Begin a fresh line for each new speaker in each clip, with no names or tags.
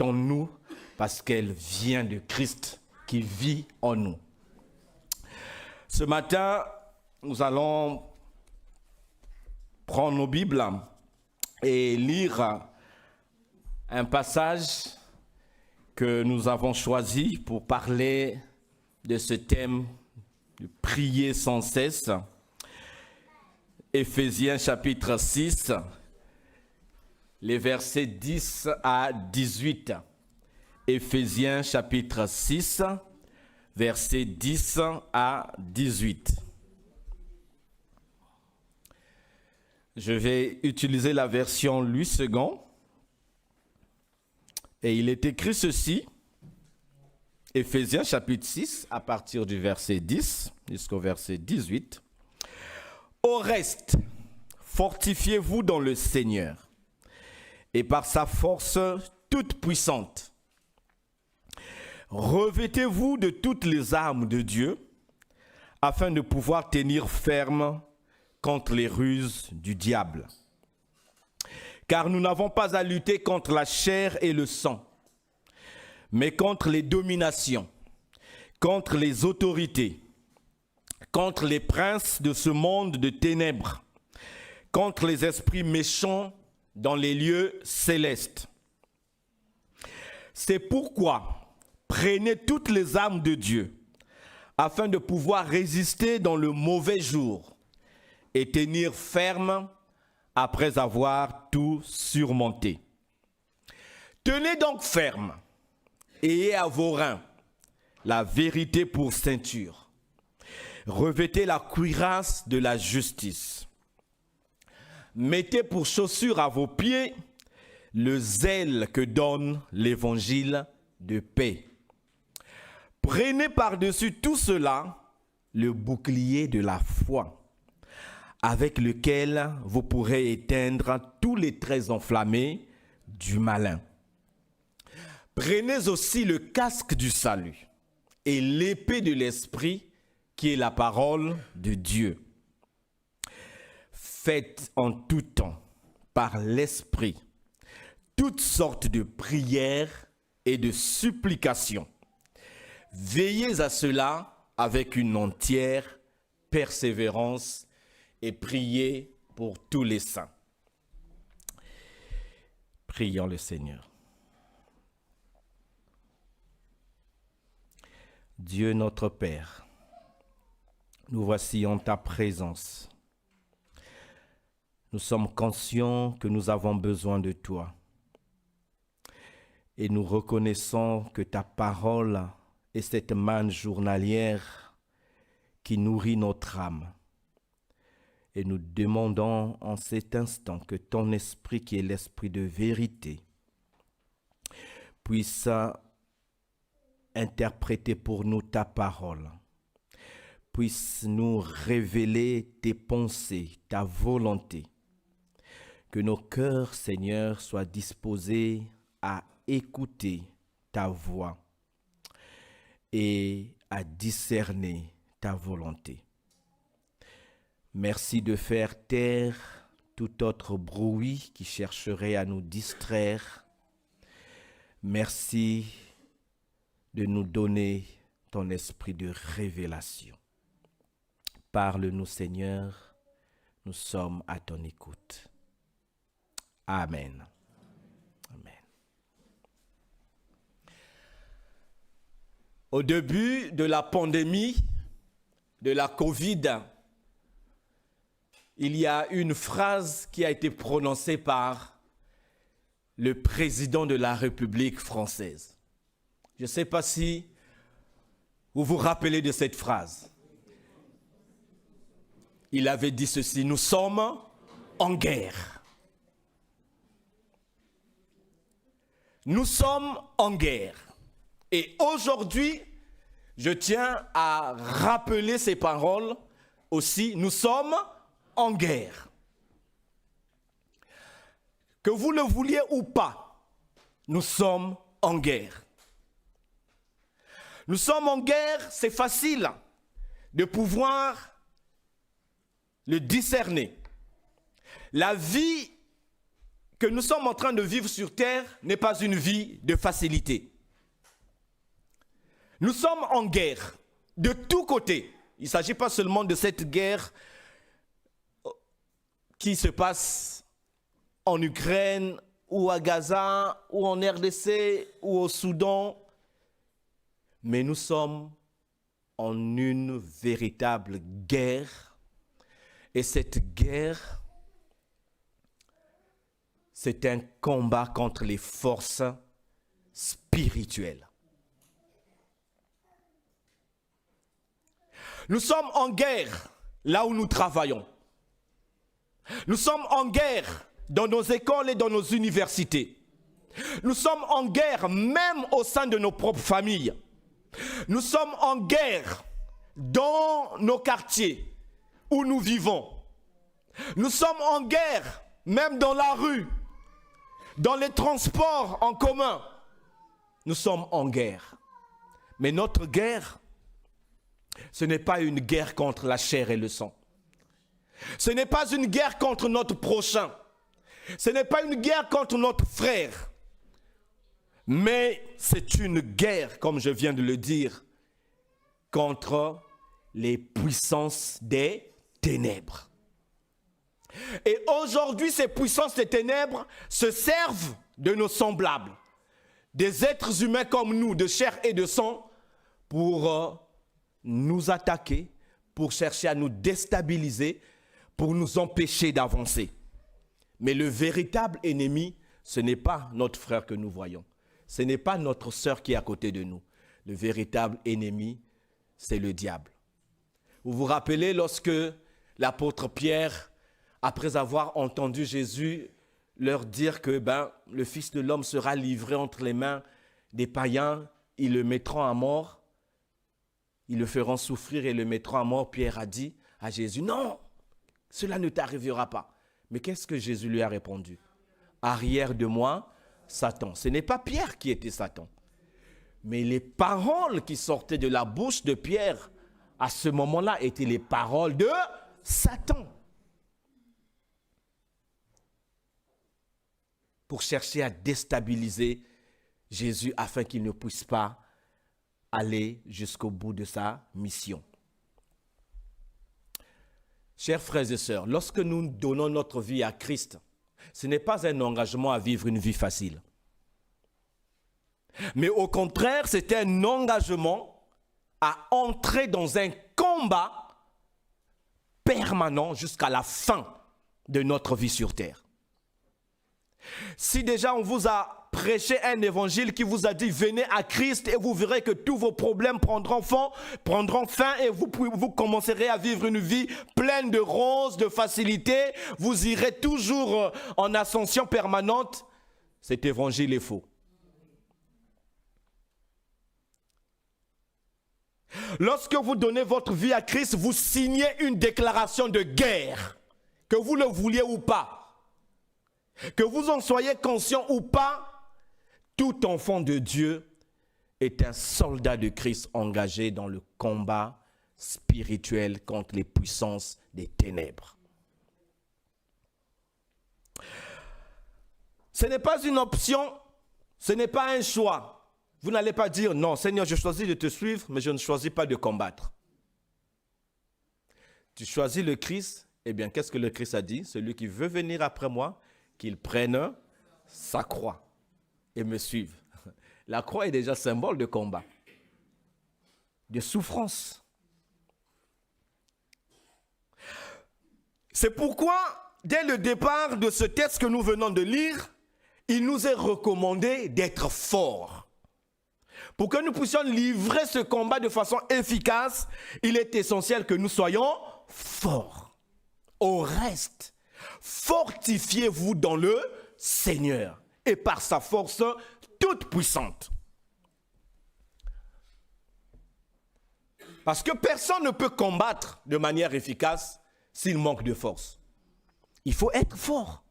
en nous parce qu'elle vient de Christ qui vit en nous. Ce matin, nous allons prendre nos Bibles et lire un passage que nous avons choisi pour parler de ce thème de prier sans cesse. Éphésiens chapitre 6, les versets 10 à 18. Éphésiens chapitre 6, versets 10 à 18. Je vais utiliser la version Louis II. Et il est écrit ceci, Éphésiens chapitre 6, à partir du verset 10 jusqu'au verset 18. Au reste, fortifiez-vous dans le Seigneur et par sa force toute puissante. Revêtez-vous de toutes les armes de Dieu afin de pouvoir tenir ferme contre les ruses du diable. Car nous n'avons pas à lutter contre la chair et le sang, mais contre les dominations, contre les autorités, contre les princes de ce monde de ténèbres, contre les esprits méchants dans les lieux célestes. C'est pourquoi prenez toutes les armes de Dieu, afin de pouvoir résister dans le mauvais jour et tenir ferme après avoir tout surmonté. Tenez donc ferme, ayez à vos reins la vérité pour ceinture. Revêtez la cuirasse de la justice. Mettez pour chaussure à vos pieds le zèle que donne l'évangile de paix. Prenez par-dessus tout cela le bouclier de la foi, avec lequel vous pourrez éteindre tous les traits enflammés du malin. Prenez aussi le casque du salut et l'épée de l'esprit qui est la parole de Dieu. Faites en tout temps, par l'esprit, toutes sortes de prières et de supplications. Veillez à cela avec une entière persévérance et priez pour tous les saints. Prions le Seigneur. Dieu notre Père, nous voici en ta présence. Nous sommes conscients que nous avons besoin de toi. Et nous reconnaissons que ta parole est cette manne journalière qui nourrit notre âme. Et nous demandons en cet instant que ton esprit, qui est l'esprit de vérité, puisse interpréter pour nous ta parole, puisse nous révéler tes pensées, ta volonté. Que nos cœurs, Seigneur, soient disposés à écouter ta voix et à discerner ta volonté. Merci de faire taire tout autre bruit qui chercherait à nous distraire. Merci de nous donner ton esprit de révélation. Parle-nous, Seigneur, nous sommes à ton écoute. Amen. Amen. Au début de la pandémie de la Covid, il y a une phrase qui a été prononcée par le président de la République française. Je ne sais pas si vous vous rappelez de cette phrase. Il avait dit ceci: nous sommes en guerre. Nous sommes en guerre. Et aujourd'hui, je tiens à rappeler ces paroles aussi. Nous sommes en guerre. Que vous le vouliez ou pas, nous sommes en guerre. Nous sommes en guerre, c'est facile de pouvoir le discerner. La vie que nous sommes en train de vivre sur terre n'est pas une vie de facilité. Nous sommes en guerre de tous côtés. Il ne s'agit pas seulement de cette guerre qui se passe en Ukraine ou à Gaza ou en RDC ou au Soudan, mais nous sommes en une véritable guerre. Et cette guerre, c'est un combat contre les forces spirituelles. Nous sommes en guerre là où nous travaillons. Nous sommes en guerre dans nos écoles et dans nos universités. Nous sommes en guerre même au sein de nos propres familles. Nous sommes en guerre dans nos quartiers où nous vivons. Nous sommes en guerre même dans la rue, dans les transports en commun. Nous sommes en guerre. Mais notre guerre, ce n'est pas une guerre contre la chair et le sang. Ce n'est pas une guerre contre notre prochain. Ce n'est pas une guerre contre notre frère. Mais c'est une guerre, comme je viens de le dire, contre les puissances des ténèbres. Et aujourd'hui, ces puissances des ténèbres se servent de nos semblables, des êtres humains comme nous, de chair et de sang, pour nous attaquer, pour chercher à nous déstabiliser, pour nous empêcher d'avancer. Mais le véritable ennemi, ce n'est pas notre frère que nous voyons. Ce n'est pas notre sœur qui est à côté de nous. Le véritable ennemi, c'est le diable. Vous vous rappelez lorsque l'apôtre Pierre, après avoir entendu Jésus leur dire que le Fils de l'homme sera livré entre les mains des païens, ils le mettront à mort, ils le feront souffrir et le mettront à mort, Pierre a dit à Jésus, non, cela ne t'arrivera pas. Mais qu'est-ce que Jésus lui a répondu? Arrière de moi, Satan. Ce n'est pas Pierre qui était Satan. Mais les paroles qui sortaient de la bouche de Pierre, à ce moment-là, étaient les paroles de Satan. Pour chercher à déstabiliser Jésus afin qu'il ne puisse pas aller jusqu'au bout de sa mission. Chers frères et sœurs, lorsque nous donnons notre vie à Christ, ce n'est pas un engagement à vivre une vie facile. Mais au contraire, c'est un engagement à entrer dans un combat permanent jusqu'à la fin de notre vie sur terre. Si déjà on vous a prêché un évangile qui vous a dit venez à Christ et vous verrez que tous vos problèmes prendront fin et vous commencerez à vivre une vie pleine de roses, de facilité, vous irez toujours en ascension permanente, cet évangile est faux. Lorsque vous donnez votre vie à Christ, vous signez une déclaration de guerre, que vous le vouliez ou pas. Que vous en soyez conscient ou pas, tout enfant de Dieu est un soldat de Christ engagé dans le combat spirituel contre les puissances des ténèbres. Ce n'est pas une option, ce n'est pas un choix. Vous n'allez pas dire, non, Seigneur, je choisis de te suivre, mais je ne choisis pas de combattre. Tu choisis le Christ, eh bien, qu'est-ce que le Christ a dit? Celui qui veut venir après moi, qu'il prenne sa croix et me suive. La croix est déjà symbole de combat, de souffrance. C'est pourquoi, dès le départ de ce texte que nous venons de lire, il nous est recommandé d'être forts. Pour que nous puissions livrer ce combat de façon efficace, il est essentiel que nous soyons forts. Au reste, fortifiez-vous dans le Seigneur et par sa force toute puissante. Parce que personne ne peut combattre de manière efficace s'il manque de force. Il faut être fort.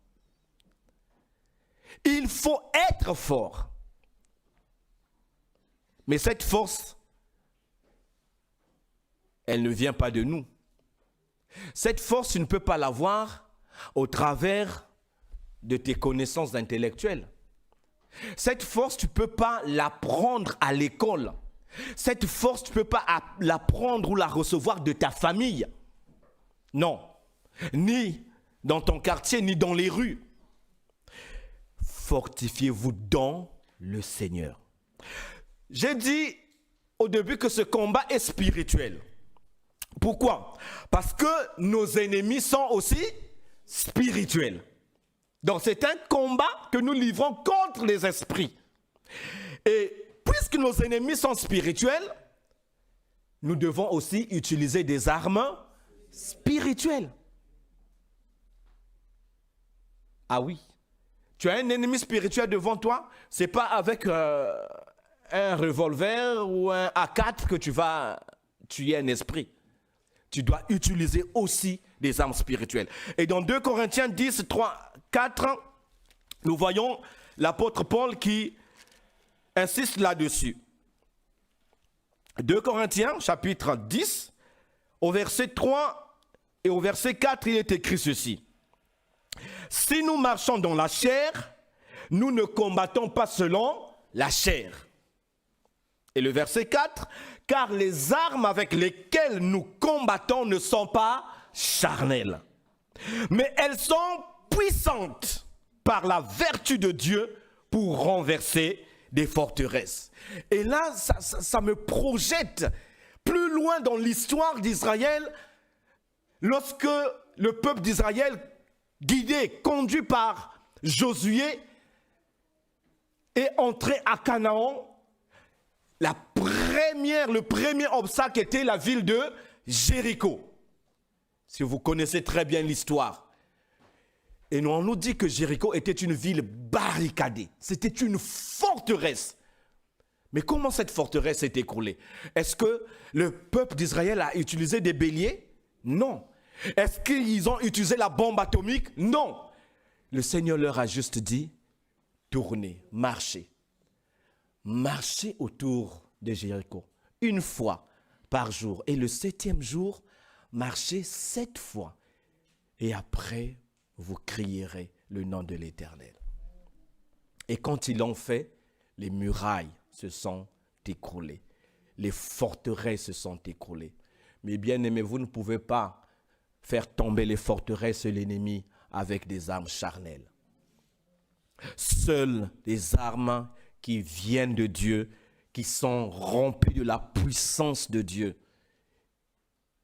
Il faut être fort. Mais cette force, elle ne vient pas de nous. Cette force, tu ne peux pas l'avoir au travers de tes connaissances intellectuelles. Cette force, tu ne peux pas l'apprendre à l'école. Cette force, tu ne peux pas l'apprendre ou la recevoir de ta famille. Non. Ni dans ton quartier, ni dans les rues. Fortifiez-vous dans le Seigneur. J'ai dit au début que ce combat est spirituel. Pourquoi? Parce que nos ennemis sont aussi spirituels. Donc c'est un combat que nous livrons contre les esprits. Et puisque nos ennemis sont spirituels, nous devons aussi utiliser des armes spirituelles. Ah oui. Tu as un ennemi spirituel devant toi, ce n'est pas avec un revolver ou un AK que tu vas tuer un esprit. Tu dois utiliser aussi des armes spirituelles. Et dans 2 Corinthiens 10, 3, 4, nous voyons l'apôtre Paul qui insiste là-dessus. 2 Corinthiens, chapitre 10, au verset 3 et au verset 4, il est écrit ceci. Si nous marchons dans la chair, nous ne combattons pas selon la chair. Et le verset 4, car les armes avec lesquelles nous combattons ne sont pas charnelles, mais elles sont puissantes par la vertu de Dieu pour renverser des forteresses. Et là, ça me projette plus loin dans l'histoire d'Israël, lorsque le peuple d'Israël, guidé, conduit par Josué, est entré à Canaan. Le premier obstacle était la ville de Jéricho. Si vous connaissez très bien l'histoire. Et on nous dit que Jéricho était une ville barricadée. C'était une forteresse. Mais comment cette forteresse s'est écroulée? Est-ce que le peuple d'Israël a utilisé des béliers? Non. Est-ce qu'ils ont utilisé la bombe atomique? Non. Le Seigneur leur a juste dit, tournez, marchez. Marchez autour de Jéricho, une fois par jour. Et le 7e jour, marchez 7 fois. Et après, vous crierez le nom de l'Éternel. Et quand ils l'ont fait, les murailles se sont écroulées. Les forteresses se sont écroulées. Mais bien aimés, vous ne pouvez pas faire tomber les forteresses de l'ennemi avec des armes charnelles. Seules les armes qui viennent de Dieu, qui sont remplies de la puissance de Dieu,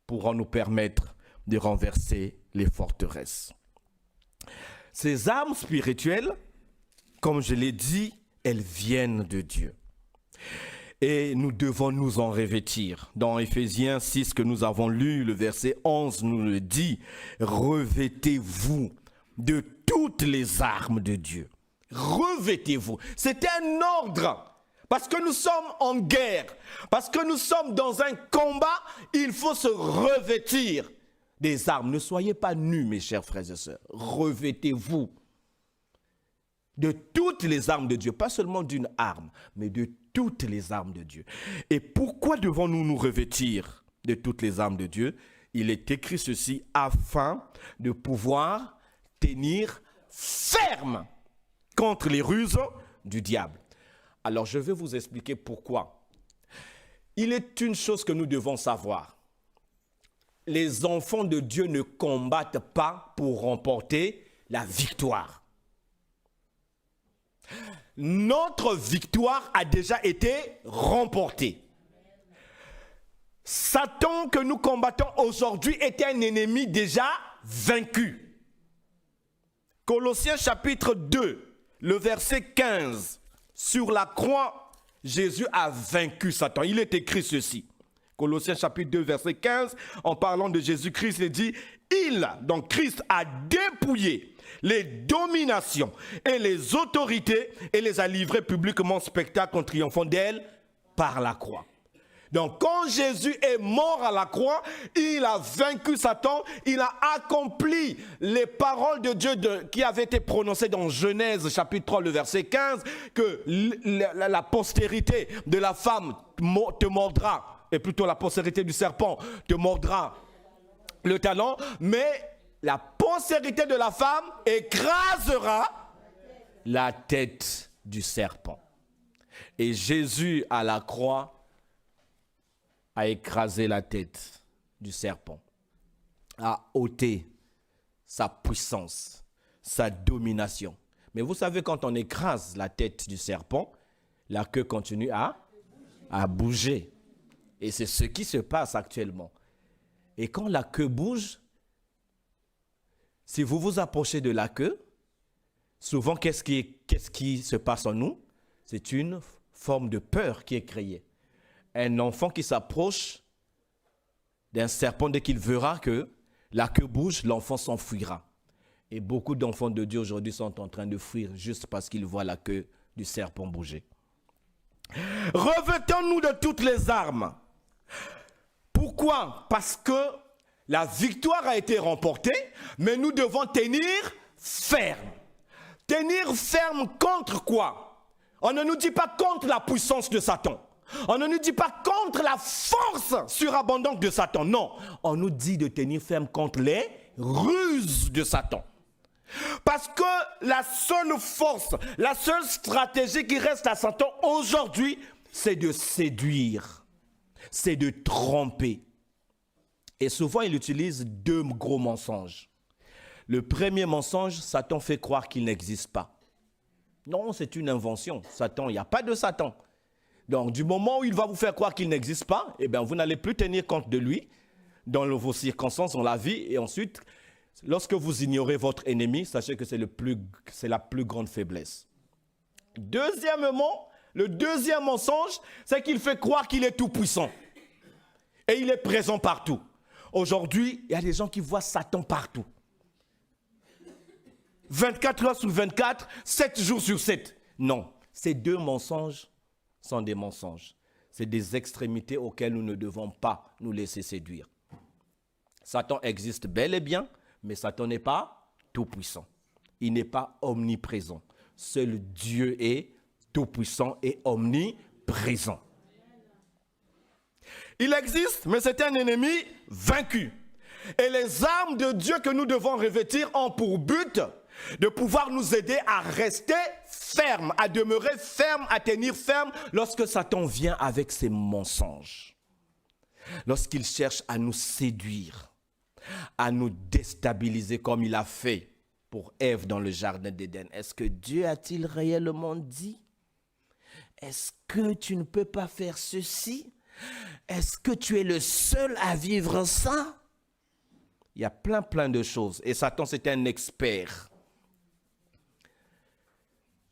pourront nous permettre de renverser les forteresses. Ces armes spirituelles, comme je l'ai dit, elles viennent de Dieu. Et nous devons nous en revêtir. Dans Éphésiens 6 que nous avons lu, le verset 11 nous le dit, « Revêtez-vous de toutes les armes de Dieu. » Revêtez-vous. C'est un ordre. Parce que nous sommes en guerre. Parce que nous sommes dans un combat, il faut se revêtir des armes. Ne soyez pas nus, mes chers frères et sœurs. Revêtez-vous de toutes les armes de Dieu. Pas seulement d'une arme, mais de toutes les armes de Dieu. Et pourquoi devons-nous nous revêtir de toutes les armes de Dieu? Il est écrit ceci, afin de pouvoir tenir ferme contre les ruses du diable. Alors je vais vous expliquer pourquoi. Il est une chose que nous devons savoir. Les enfants de Dieu ne combattent pas pour remporter la victoire. Notre victoire a déjà été remportée. Satan que nous combattons aujourd'hui est un ennemi déjà vaincu. Colossiens chapitre 2. Le verset 15, sur la croix, Jésus a vaincu Satan. Il est écrit ceci. Colossiens chapitre 2, verset 15, en parlant de Jésus-Christ, il dit, donc Christ a dépouillé les dominations et les autorités et les a livrées publiquement en spectacle en triomphant d'elles par la croix. Donc quand Jésus est mort à la croix, il a vaincu Satan, il a accompli les paroles de Dieu qui avaient été prononcées dans Genèse chapitre 3, le verset 15, que la postérité de la femme te mordra, et plutôt la postérité du serpent te mordra le talon, mais la postérité de la femme écrasera la tête du serpent. Et Jésus, à la croix, a écrasé la tête du serpent, a ôté sa puissance, sa domination. Mais vous savez, quand on écrase la tête du serpent, la queue continue à bouger. Et c'est ce qui se passe actuellement. Et quand la queue bouge, si vous vous approchez de la queue, souvent, qu'est-ce qui se passe en nous? C'est une forme de peur qui est créée. Un enfant qui s'approche d'un serpent, dès qu'il verra que la queue bouge, l'enfant s'enfuira. Et beaucoup d'enfants de Dieu aujourd'hui sont en train de fuir juste parce qu'ils voient la queue du serpent bouger. Revêtons-nous de toutes les armes. Pourquoi? Parce que la victoire a été remportée, mais nous devons tenir ferme. Tenir ferme contre quoi? On ne nous dit pas contre la puissance de Satan. On ne nous dit pas contre la force surabondante de Satan. Non, on nous dit de tenir ferme contre les ruses de Satan. Parce que la seule force, la seule stratégie qui reste à Satan aujourd'hui, c'est de séduire, c'est de tromper. Et souvent, il utilise deux gros mensonges. Le premier mensonge, Satan fait croire qu'il n'existe pas. Non, c'est une invention. Satan, il n'y a pas de Satan. Donc, du moment où il va vous faire croire qu'il n'existe pas, eh bien, vous n'allez plus tenir compte de lui dans vos circonstances, dans la vie. Et ensuite, lorsque vous ignorez votre ennemi, sachez que c'est la plus grande faiblesse. Deuxièmement, le deuxième mensonge, c'est qu'il fait croire qu'il est tout puissant. Et il est présent partout. Aujourd'hui, il y a des gens qui voient Satan partout. 24 heures sur 24, 7 jours sur 7. Non, ces deux mensonges sont des mensonges. C'est des extrémités auxquelles nous ne devons pas nous laisser séduire. Satan existe bel et bien, mais Satan n'est pas tout puissant. Il n'est pas omniprésent. Seul Dieu est tout puissant et omniprésent. Il existe, mais c'est un ennemi vaincu. Et les armes de Dieu que nous devons revêtir ont pour but de pouvoir nous aider à rester fermes, à demeurer fermes, à tenir ferme lorsque Satan vient avec ses mensonges. Lorsqu'il cherche à nous séduire, à nous déstabiliser comme il a fait pour Ève dans le jardin d'Éden. Est-ce que Dieu a-t-il réellement dit? Est-ce que tu ne peux pas faire ceci? Est-ce que tu es le seul à vivre ça? Il y a plein de choses. Et Satan, c'est un expert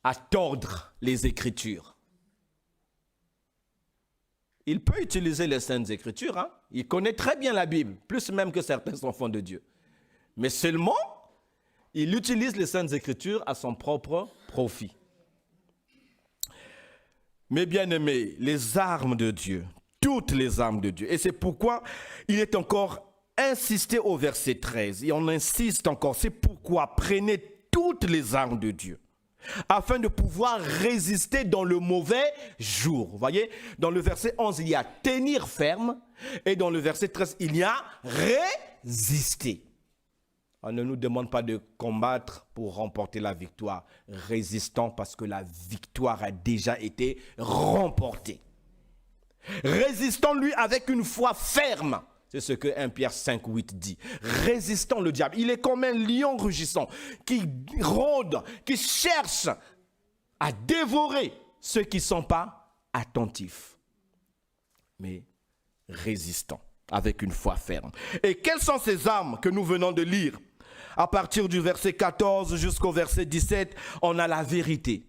à tordre les Écritures. Il peut utiliser les Saintes Écritures. Hein? Il connaît très bien la Bible, plus même que certains enfants de Dieu. Mais seulement, il utilise les Saintes Écritures à son propre profit. Mes bien-aimés, les armes de Dieu, toutes les armes de Dieu. Et c'est pourquoi il est encore insisté au verset 13. Et on insiste encore. C'est pourquoi prenez toutes les armes de Dieu, afin de pouvoir résister dans le mauvais jour. Vous voyez, dans le verset 11, il y a tenir ferme. Et dans le verset 13, il y a résister. On ne nous demande pas de combattre pour remporter la victoire. Résistons parce que la victoire a déjà été remportée. Résistons lui avec une foi ferme. C'est ce que 1 Pierre 5, 8 dit. Résistons le diable. Il est comme un lion rugissant qui rôde, qui cherche à dévorer ceux qui ne sont pas attentifs. Mais résistons avec une foi ferme. Et quelles sont ces armes que nous venons de lire? À partir du verset 14 jusqu'au verset 17, on a la vérité,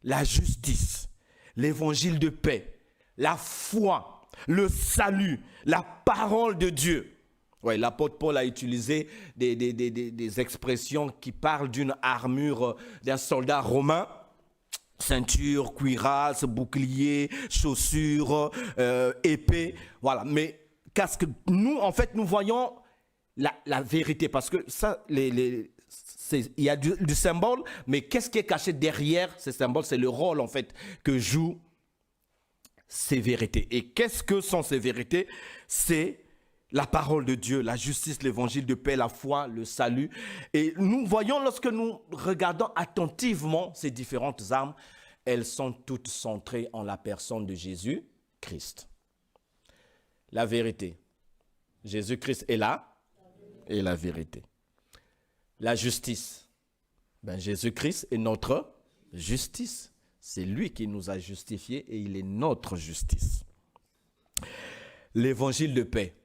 la justice, l'évangile de paix, la foi, le salut, la parole de Dieu. Ouais, l'apôtre Paul a utilisé des expressions qui parlent d'une armure d'un soldat romain. Ceinture, cuirasse, bouclier, chaussures, épée. Voilà, mais casque. Nous, en fait, nous voyons la vérité. Parce que ça, il y a du symbole, mais qu'est-ce qui est caché derrière ces symboles? C'est le rôle, en fait, que jouent ces vérités. Et qu'est-ce que sont ces vérités? C'est la parole de Dieu, la justice, l'évangile de paix, la foi, le salut. Et nous voyons, lorsque nous regardons attentivement ces différentes armes, elles sont toutes centrées en la personne de Jésus-Christ. La vérité. Jésus-Christ est là et la vérité. La justice. Jésus-Christ est notre justice. C'est lui qui nous a justifiés et il est notre justice. L'évangile de paix.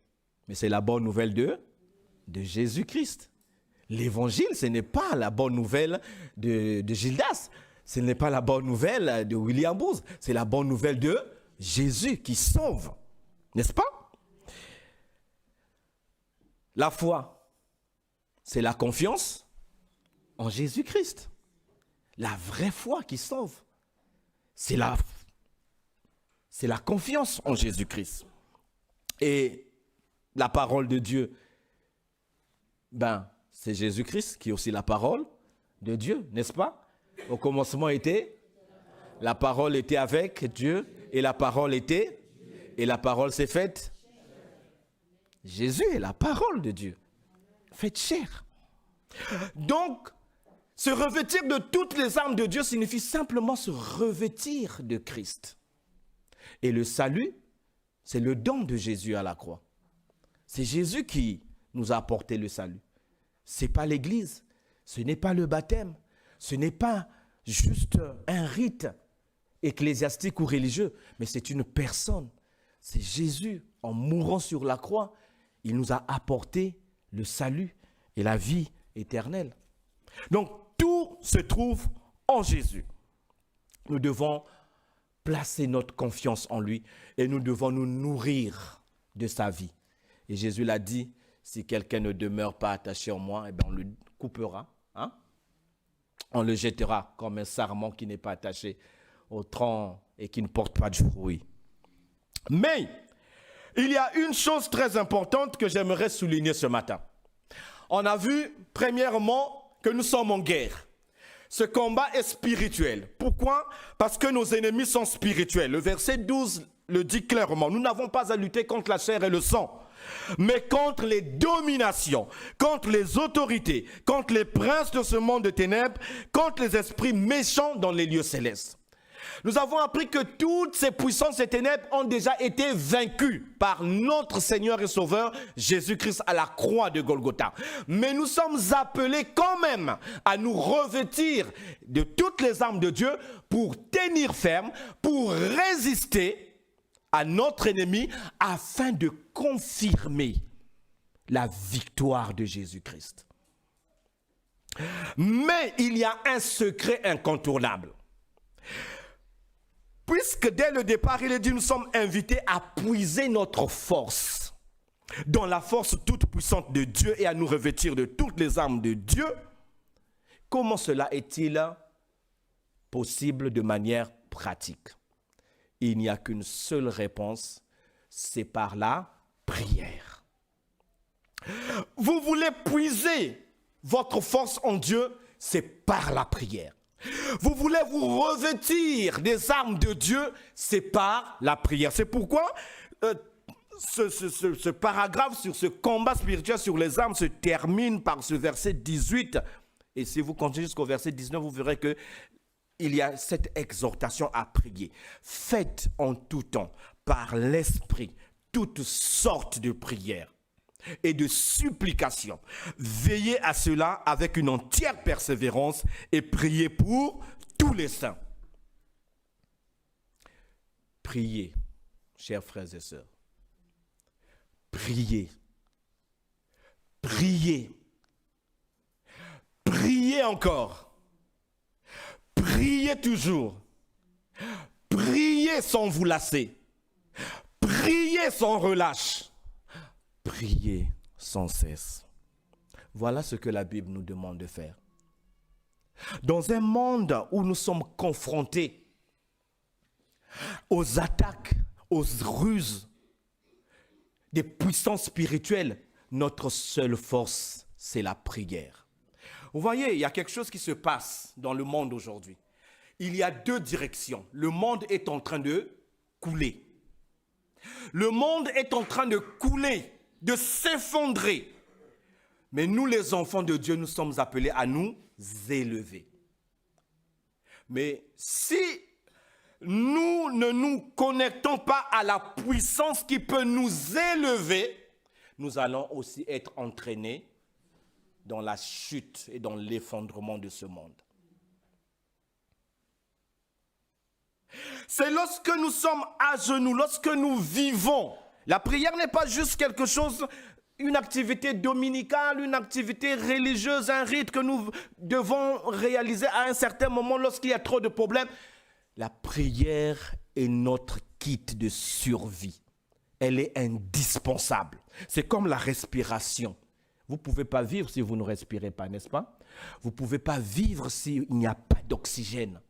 Mais c'est la bonne nouvelle de Jésus-Christ. L'évangile, ce n'est pas la bonne nouvelle de Gildas. Ce n'est pas la bonne nouvelle de William Booth. C'est la bonne nouvelle de Jésus qui sauve. N'est-ce pas? La foi, c'est la confiance en Jésus-Christ. La vraie foi qui sauve. C'est la confiance en Jésus-Christ. Et la parole de Dieu, c'est Jésus-Christ qui est aussi la parole de Dieu, n'est-ce pas? Au commencement la parole était avec Dieu et la parole était, et la parole s'est faite. Jésus est la parole de Dieu, faite chair. Donc, se revêtir de toutes les armes de Dieu signifie simplement se revêtir de Christ. Et le salut, c'est le don de Jésus à la croix. C'est Jésus qui nous a apporté le salut. Ce n'est pas l'Église, ce n'est pas le baptême, ce n'est pas juste un rite ecclésiastique ou religieux, mais c'est une personne. C'est Jésus, en mourant sur la croix, il nous a apporté le salut et la vie éternelle. Donc, tout se trouve en Jésus. Nous devons placer notre confiance en lui et nous devons nous nourrir de sa vie. Et Jésus l'a dit, si quelqu'un ne demeure pas attaché en moi, on le coupera. On le jettera comme un sarment qui n'est pas attaché au tronc et qui ne porte pas de fruits. Mais il y a une chose très importante que j'aimerais souligner ce matin. On a vu, premièrement, que nous sommes en guerre. Ce combat est spirituel. Pourquoi? Parce que nos ennemis sont spirituels. Le verset 12 le dit clairement. Nous n'avons pas à lutter contre la chair et le sang, mais contre les dominations, contre les autorités, contre les princes de ce monde de ténèbres, contre les esprits méchants dans les lieux célestes. Nous avons appris que toutes ces puissances et ténèbres ont déjà été vaincues par notre Seigneur et Sauveur Jésus-Christ à la croix de Golgotha. Mais nous sommes appelés quand même à nous revêtir de toutes les armes de Dieu pour tenir ferme, pour résister à notre ennemi afin de confirmer la victoire de Jésus-Christ. Mais il y a un secret incontournable. Puisque dès le départ, il est dit, nous sommes invités à puiser notre force dans la force toute puissante de Dieu et à nous revêtir de toutes les armes de Dieu. Comment cela est-il possible de manière pratique? Il n'y a qu'une seule réponse, c'est par la prière. Vous voulez puiser votre force en Dieu, c'est par la prière. Vous voulez vous revêtir des armes de Dieu, c'est par la prière. C'est pourquoi ce paragraphe sur ce combat spirituel sur les armes se termine par ce verset 18. Et si vous continuez jusqu'au verset 19, vous verrez que il y a cette exhortation à prier. Faites en tout temps, par l'Esprit, toutes sortes de prières et de supplications. Veillez à cela avec une entière persévérance et priez pour tous les saints. Priez, chers frères et sœurs. Priez. Priez. Priez encore. Priez toujours. Priez sans vous lasser. Priez sans relâche. Priez sans cesse. Voilà ce que la Bible nous demande de faire. Dans un monde où nous sommes confrontés aux attaques, aux ruses des puissances spirituelles, notre seule force, c'est la prière. Vous voyez, il y a quelque chose qui se passe dans le monde aujourd'hui. Il y a deux directions. Le monde est en train de couler. Le monde est en train de couler de s'effondrer. Mais nous, les enfants de Dieu, nous sommes appelés à nous élever. Mais si nous ne nous connectons pas à la puissance qui peut nous élever, nous allons aussi être entraînés dans la chute et dans l'effondrement de ce monde. C'est lorsque nous sommes à genoux, lorsque nous vivons. La prière n'est pas juste quelque chose, une activité dominicale, une activité religieuse, un rite que nous devons réaliser à un certain moment lorsqu'il y a trop de problèmes. La prière est notre kit de survie. Elle est indispensable. C'est comme la respiration. Vous ne pouvez pas vivre si vous ne respirez pas, n'est-ce pas? Vous ne pouvez pas vivre s'il n'y a pas d'oxygène.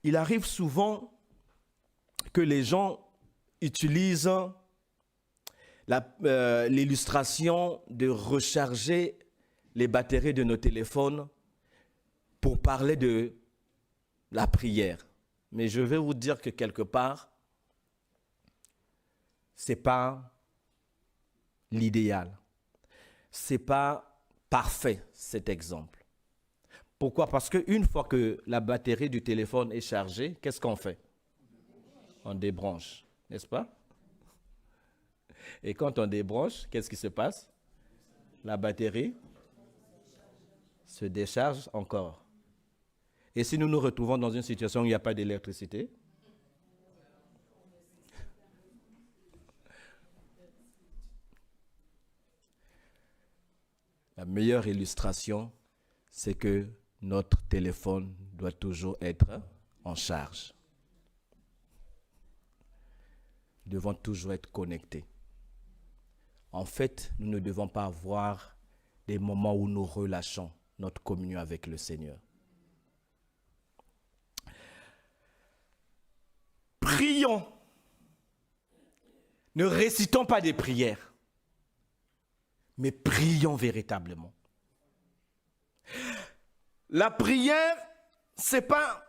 Il arrive souvent que les gens utilisent l'illustration de recharger les batteries de nos téléphones pour parler de la prière. Mais je vais vous dire que quelque part, ce n'est pas l'idéal. Ce n'est pas parfait, cet exemple. Pourquoi? Parce qu'une fois que la batterie du téléphone est chargée, qu'est-ce qu'on fait? On débranche, n'est-ce pas? Et quand on débranche, qu'est-ce qui se passe? La batterie se décharge encore. Et si nous nous retrouvons dans une situation où il n'y a pas d'électricité? La meilleure illustration, c'est que notre téléphone doit toujours être en charge. Nous devons toujours être connectés. En fait, nous ne devons pas avoir des moments où nous relâchons notre communion avec le Seigneur. Prions. Ne récitons pas des prières, mais prions véritablement. La prière, ce n'est pas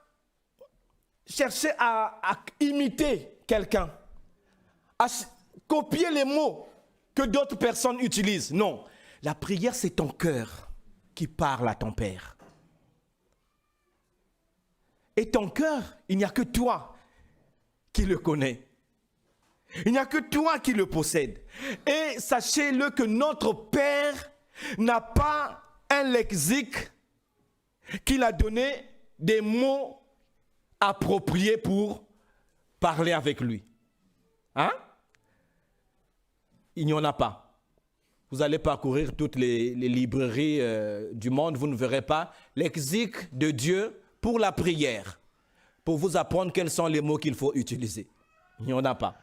chercher à imiter quelqu'un, à copier les mots que d'autres personnes utilisent. Non, la prière, c'est ton cœur qui parle à ton Père. Et ton cœur, il n'y a que toi qui le connais. Il n'y a que toi qui le possède. Et sachez-le que notre Père n'a pas un lexique qu'il a donné des mots appropriés pour parler avec lui. Hein? Il n'y en a pas. Vous allez parcourir toutes les librairies du monde, vous ne verrez pas lexique de Dieu pour la prière, pour vous apprendre quels sont les mots qu'il faut utiliser. Il n'y en a pas.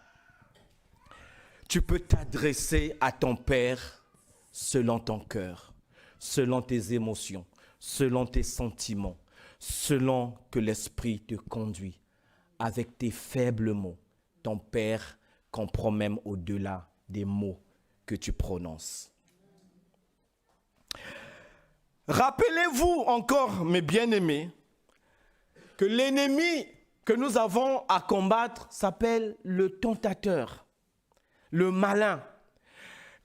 Tu peux t'adresser à ton Père selon ton cœur, selon tes émotions, selon tes sentiments, selon que l'Esprit te conduit. Avec tes faibles mots, ton Père comprend même au-delà des mots que tu prononces. Rappelez-vous encore, mes bien-aimés, que l'ennemi que nous avons à combattre s'appelle le tentateur, le malin.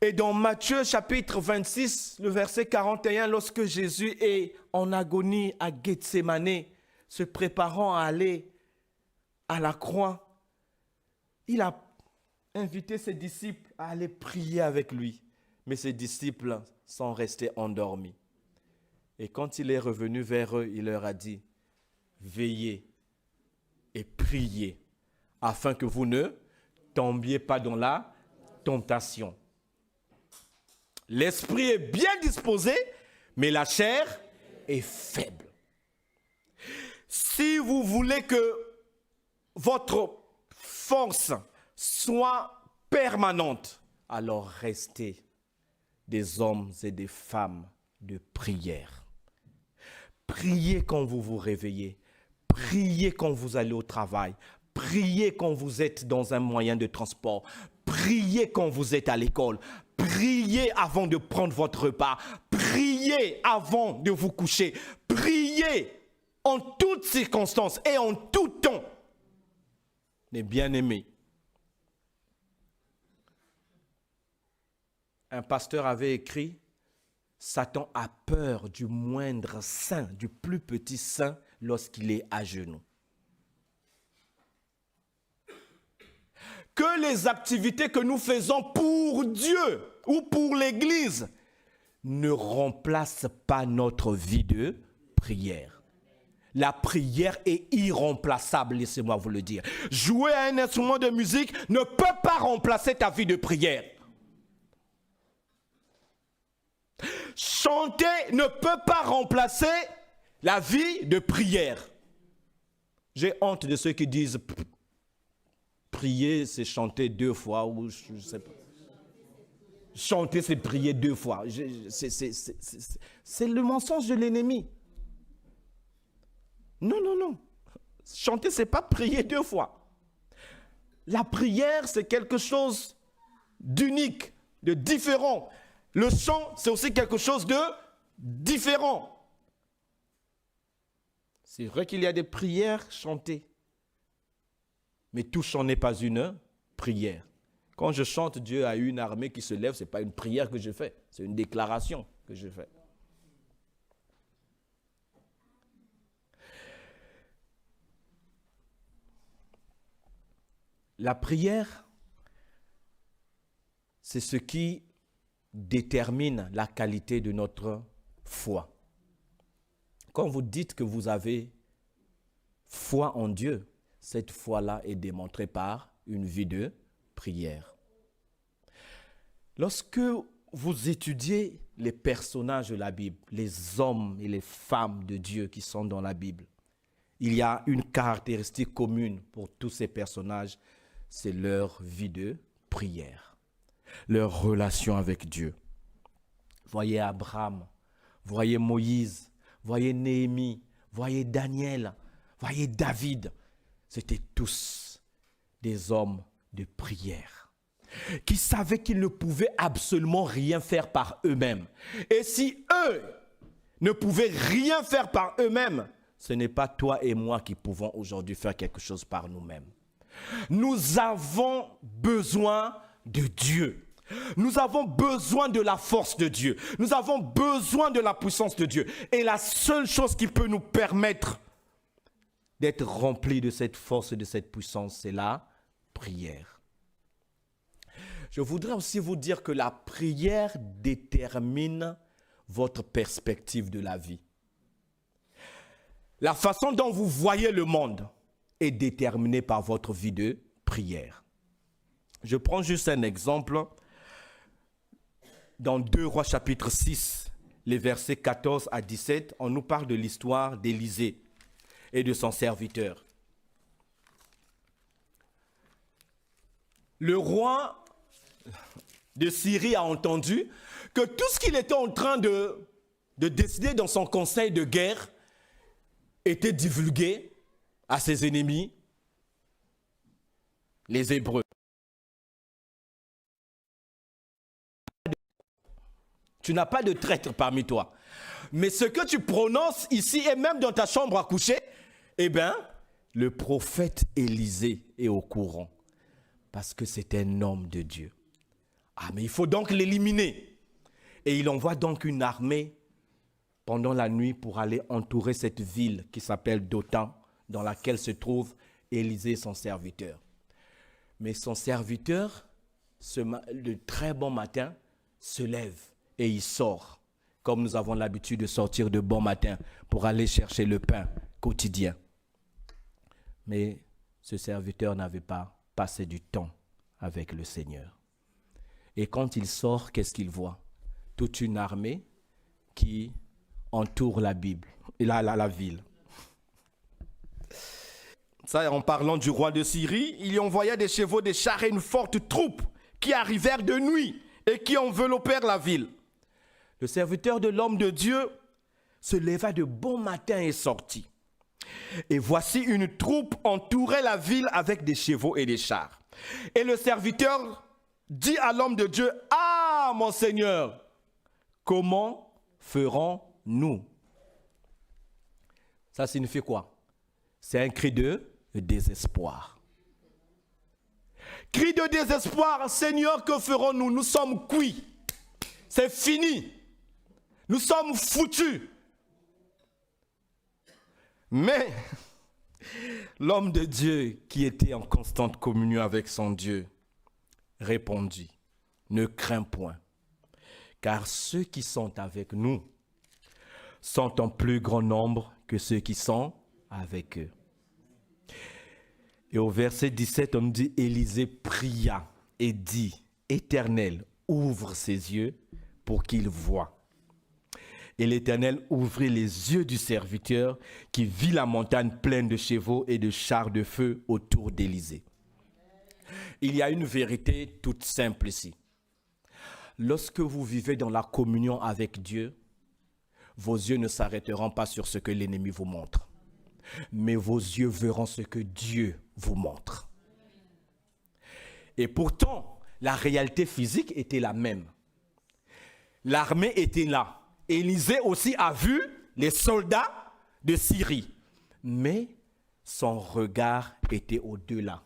Et dans Matthieu chapitre 26, le verset 41, lorsque Jésus est en agonie à Gethsémane, se préparant à aller à la croix, il a invité ses disciples à aller prier avec lui. Mais ses disciples sont restés endormis. Et quand il est revenu vers eux, il leur a dit, veillez et priez, afin que vous ne tombiez pas dans la tentation. L'esprit est bien disposé, mais la chair est faible. Si vous voulez que votre force soit permanente, alors restez des hommes et des femmes de prière. Priez quand vous vous réveillez. Priez quand vous allez au travail. Priez quand vous êtes dans un moyen de transport. Priez quand vous êtes à l'école. Priez avant de prendre votre repas. Priez avant de vous coucher. Priez en toutes circonstances et en tout temps. Mes bien-aimés, un pasteur avait écrit « Satan a peur du moindre saint, du plus petit saint lorsqu'il est à genoux. » Que les activités que nous faisons pour Dieu ou pour l'Église ne remplacent pas notre vie de prière. La prière est irremplaçable, laissez-moi vous le dire. Jouer à un instrument de musique ne peut pas remplacer ta vie de prière. Chanter ne peut pas remplacer la vie de prière. J'ai honte de ceux qui disent prier, c'est chanter 2 fois ou je ne sais pas. Chanter, c'est prier 2 fois. C'est le mensonge de l'ennemi. Non, non, non. Chanter, ce n'est pas prier 2 fois. La prière, c'est quelque chose d'unique, de différent. Le chant, c'est aussi quelque chose de différent. C'est vrai qu'il y a des prières chantées. Mais tout chant n'est pas une prière. Quand je chante Dieu a une armée qui se lève, ce n'est pas une prière que je fais. C'est une déclaration que je fais. La prière, c'est ce qui détermine la qualité de notre foi. Quand vous dites que vous avez foi en Dieu, cette foi-là est démontrée par une vie de prière. Lorsque vous étudiez les personnages de la Bible, les hommes et les femmes de Dieu qui sont dans la Bible, il y a une caractéristique commune pour tous ces personnages, c'est leur vie de prière, leur relation avec Dieu. Voyez Abraham, voyez Moïse, voyez Néhémie, voyez Daniel, voyez David. C'étaient tous des hommes de prière qui savaient qu'ils ne pouvaient absolument rien faire par eux-mêmes. Et si eux ne pouvaient rien faire par eux-mêmes, ce n'est pas toi et moi qui pouvons aujourd'hui faire quelque chose par nous-mêmes. Nous avons besoin de Dieu. Nous avons besoin de la force de Dieu. Nous avons besoin de la puissance de Dieu. Et la seule chose qui peut nous permettre d'être remplis de cette force et de cette puissance, c'est la prière. Je voudrais aussi vous dire que la prière détermine votre perspective de la vie. La façon dont vous voyez le monde est déterminée par votre vie de prière. Je prends juste un exemple. Dans 2 Rois chapitre 6, les versets 14 à 17, on nous parle de l'histoire d'Élisée et de son serviteur. Le roi de Syrie a entendu que tout ce qu'il était en train de décider dans son conseil de guerre était divulgué à ses ennemis, les Hébreux. Tu n'as pas de traître parmi toi. Mais ce que tu prononces ici et même dans ta chambre à coucher, eh bien, le prophète Élisée est au courant. Parce que c'est un homme de Dieu. Ah, mais il faut donc l'éliminer. Et il envoie donc une armée pendant la nuit pour aller entourer cette ville qui s'appelle Dothan, dans laquelle se trouve Élisée, son serviteur. Mais son serviteur, le très bon matin, se lève et il sort, comme nous avons l'habitude de sortir de bon matin pour aller chercher le pain quotidien. Mais ce serviteur n'avait pas passé du temps avec le Seigneur. Et quand il sort, qu'est-ce qu'il voit? Toute une armée qui entoure la Bible, la ville. Ça, en parlant du roi de Syrie, il y envoya des chevaux, des chars et une forte troupe qui arrivèrent de nuit et qui enveloppèrent la ville. Le serviteur de l'homme de Dieu se leva de bon matin et sortit. Et voici une troupe entourait la ville avec des chevaux et des chars. Et le serviteur dit à l'homme de Dieu, « Ah, mon Seigneur, comment ferons-nous » Ça signifie quoi? C'est un cri de désespoir. Cri de désespoir, Seigneur, que ferons-nous? Nous sommes cuits. C'est fini. Nous sommes foutus. Mais l'homme de Dieu qui était en constante communion avec son Dieu répondit, ne crains point, car ceux qui sont avec nous sont en plus grand nombre que ceux qui sont avec eux. Et au verset 17, on nous dit, Élisée pria et dit, Éternel, ouvre ses yeux pour qu'il voie. Et l'Éternel ouvrit les yeux du serviteur qui vit la montagne pleine de chevaux et de chars de feu autour d'Élisée. Il y a une vérité toute simple ici. Lorsque vous vivez dans la communion avec Dieu, vos yeux ne s'arrêteront pas sur ce que l'ennemi vous montre, mais vos yeux verront ce que Dieu vous montre. Et pourtant, la réalité physique était la même. L'armée était là. Élisée aussi a vu les soldats de Syrie. Mais son regard était au-delà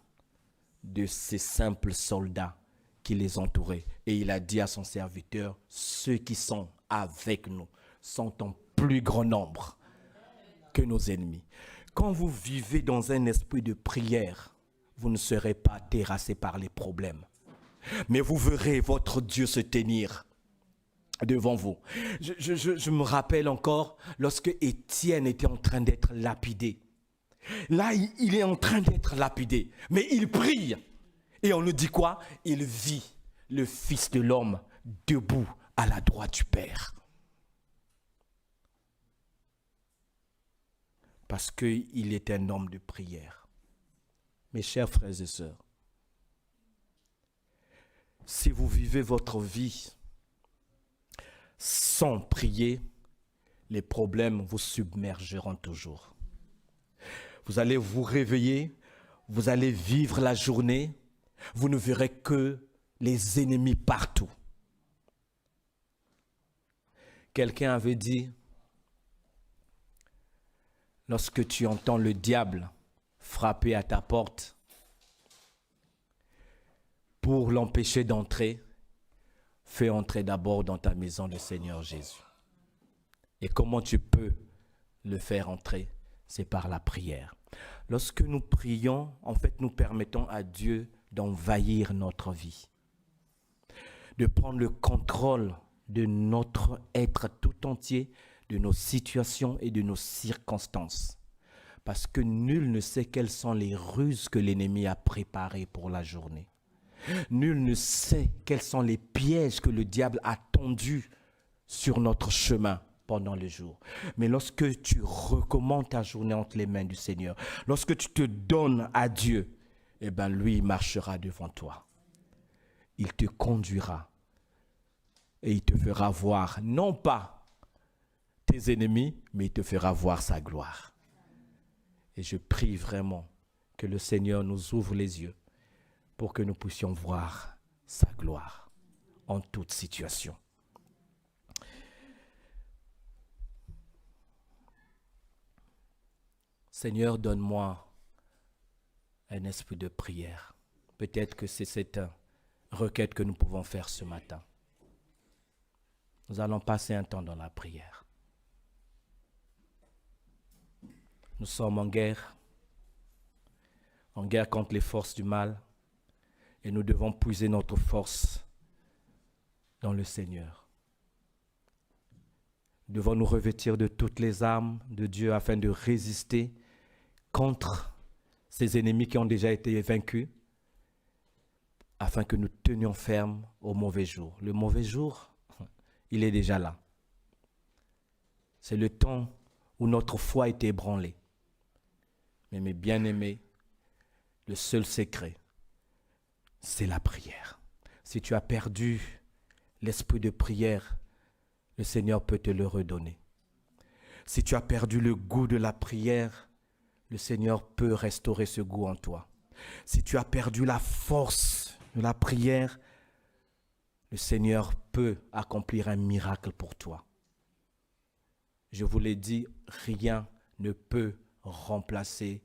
de ces simples soldats qui les entouraient. Et il a dit à son serviteur, ceux qui sont avec nous sont en plus grand nombre que nos ennemis. Quand vous vivez dans un esprit de prière, vous ne serez pas terrassé par les problèmes. Mais vous verrez votre Dieu se tenir devant vous. Je me rappelle encore lorsque Étienne était en train d'être lapidé. Là, il est en train d'être lapidé, mais il prie. Et on nous dit quoi? Il vit le Fils de l'homme debout à la droite du Père. Parce qu'il est un homme de prière. Mes chers frères et sœurs, si vous vivez votre vie sans prier, les problèmes vous submergeront toujours. Vous allez vous réveiller, vous allez vivre la journée, vous ne verrez que les ennemis partout. Quelqu'un avait dit, lorsque tu entends le diable frapper à ta porte pour l'empêcher d'entrer, fais entrer d'abord dans ta maison le Seigneur Jésus. Et comment tu peux le faire entrer? C'est par la prière. Lorsque nous prions, en fait, nous permettons à Dieu d'envahir notre vie, de prendre le contrôle de notre être tout entier, de nos situations et de nos circonstances. Parce que nul ne sait quelles sont les ruses que l'ennemi a préparées pour la journée. Nul ne sait quels sont les pièges que le diable a tendus sur notre chemin pendant le jour. Mais lorsque tu recommandes ta journée entre les mains du Seigneur, lorsque tu te donnes à Dieu, eh bien lui il marchera devant toi. Il te conduira et il te fera voir non pas tes ennemis, mais il te fera voir sa gloire. Et je prie vraiment que le Seigneur nous ouvre les yeux pour que nous puissions voir sa gloire en toute situation. Seigneur, donne-moi un esprit de prière. Peut-être que c'est cette requête que nous pouvons faire ce matin. Nous allons passer un temps dans la prière. Nous sommes en guerre contre les forces du mal, et nous devons puiser notre force dans le Seigneur. Nous devons nous revêtir de toutes les armes de Dieu afin de résister contre ces ennemis qui ont déjà été vaincus, afin que nous tenions ferme au mauvais jour. Le mauvais jour, il est déjà là. C'est le temps où notre foi est ébranlée. Mais mes bien-aimés, le seul secret, c'est la prière. Si tu as perdu l'esprit de prière, le Seigneur peut te le redonner. Si tu as perdu le goût de la prière, le Seigneur peut restaurer ce goût en toi. Si tu as perdu la force de la prière, le Seigneur peut accomplir un miracle pour toi. Je vous l'ai dit, rien ne peut remplacer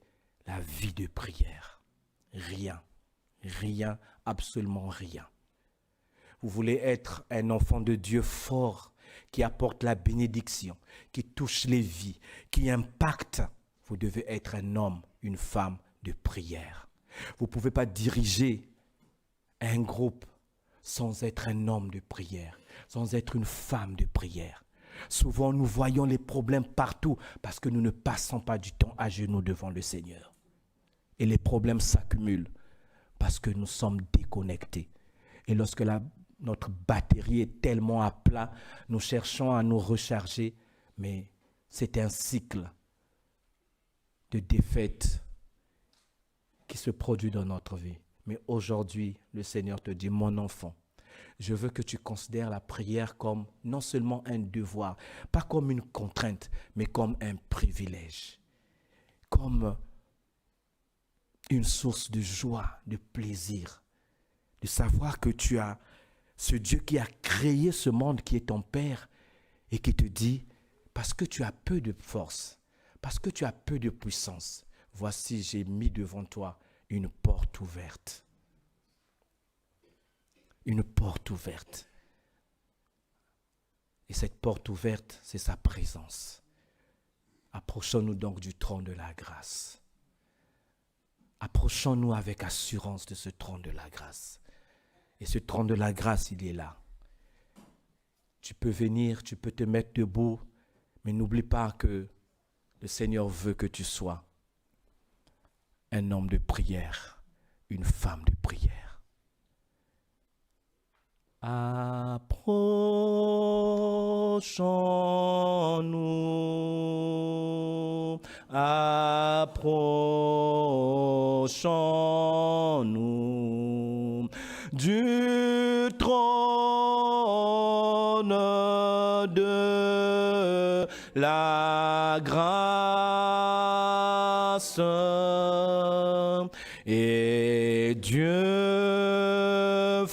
la vie de prière. Rien, Rien, absolument rien. Vous voulez être un enfant de Dieu fort, qui apporte la bénédiction, qui touche les vies, qui impacte. Vous devez être un homme, une femme de prière. Vous ne pouvez pas diriger un groupe sans être un homme de prière, sans être une femme de prière. Souvent, nous voyons les problèmes partout parce que nous ne passons pas du temps à genoux devant le Seigneur. Et les problèmes s'accumulent parce que nous sommes déconnectés. Et lorsque notre batterie est tellement à plat, nous cherchons à nous recharger, mais c'est un cycle de défaite qui se produit dans notre vie. Mais aujourd'hui, le Seigneur te dit, mon enfant, je veux que tu considères la prière comme non seulement un devoir, pas comme une contrainte, mais comme un privilège, comme une source de joie, de plaisir, de savoir que tu as ce Dieu qui a créé ce monde, qui est ton Père, et qui te dit, parce que tu as peu de force, parce que tu as peu de puissance, voici, j'ai mis devant toi une porte ouverte. Une porte ouverte. Et cette porte ouverte, c'est sa présence. Approchons-nous donc du trône de la grâce. Approchons-nous avec assurance de ce trône de la grâce. Et ce trône de la grâce, il est là. Tu peux venir, tu peux te mettre debout, mais n'oublie pas que le Seigneur veut que tu sois un homme de prière, une femme de prière. Approchons-nous, approchons-nous du trône de la grâce, et Dieu